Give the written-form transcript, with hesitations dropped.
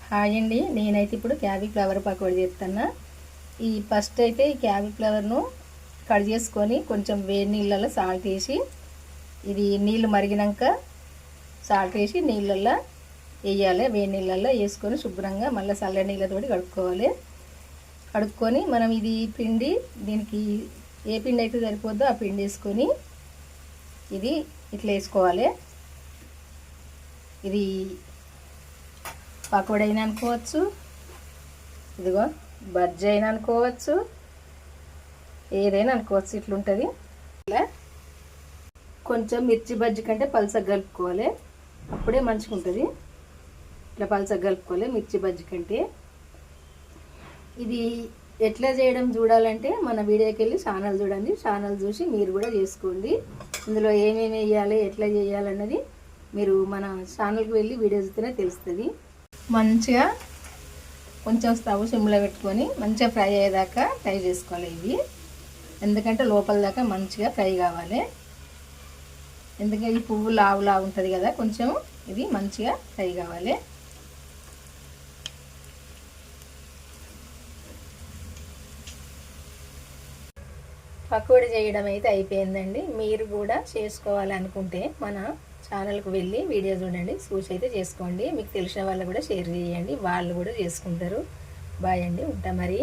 Hi అండి, నేనైతే ఇప్పుడు క్యాలీఫ్లవర్ పకోడీ చేస్తున్నా. ఫస్ట్ అయితే ఈ క్యాలీఫ్లవర్ను కట్ చేసుకొని కొంచెం వేడి నీళ్ళల్లో సాల్ట్ వేసి, ఇది నీళ్ళు మరిగినాక సాల్ట్ వేసి నీళ్ళల్లో వేయాలి. వేడి నీళ్ళల్లో వేసుకొని శుభ్రంగా మళ్ళీ చల్ల నీళ్ళతోటి కడుక్కొని మనం ఇది పిండి, దీనికి ఏ పిండి అయితే సరిపోద్దో ఆ పిండి వేసుకొని ఇది ఇట్లా వేసుకోవాలి. ఇది పకోడీ అయినా అనుకోవచ్చు, ఇదిగో బజ్జీ అయినా అనుకోవచ్చు, ఏదైనా అనుకోవచ్చు. ఇట్లుంటుంది. ఇలా కొంచెం మిర్చి బజ్జీ కంటే పల్చగా కలుపుకోవాలి, అప్పుడే మంచిగా ఉంటుంది. ఇట్లా పల్చగా కలుపుకోవాలి మిర్చి బజ్జీ కంటే. ఇది ఎట్లా చేయడం చూడాలంటే మన వీడియోకి వెళ్ళి ఛానల్ చూడండి. ఛానల్ చూసి మీరు కూడా చేసుకోండి. ఇందులో ఏమేమి వేయాలి, ఎట్లా చేయాలన్నది మీరు మన ఛానల్కి వెళ్ళి వీడియో చూస్తేనే తెలుస్తుంది. మంచిగా కొంచెం స్టవ్ సిమ్లో పెట్టుకొని మంచిగా ఫ్రై అయ్యేదాకా ఫ్రై చేసుకోవాలి ఇవి. ఎందుకంటే లోపల దాకా మంచిగా ఫ్రై కావాలి. ఎందుకంటే ఈ పువ్వు లావు ఉంటుంది కదా, కొంచెం ఇది మంచిగా ఫ్రై కావాలి. పకోడీ చేయడం అయితే అయిపోయిందండి. మీరు కూడా చేసుకోవాలనుకుంటే మన ఛానల్కి వెళ్ళి వీడియో చూడండి, చూసి అయితే చేసుకోండి. మీకు తెలిసిన వాళ్ళు కూడా షేర్ చేయండి, వాళ్ళు కూడా చేసుకుంటారు. బాయ్ అండి, ఉంటా మరి.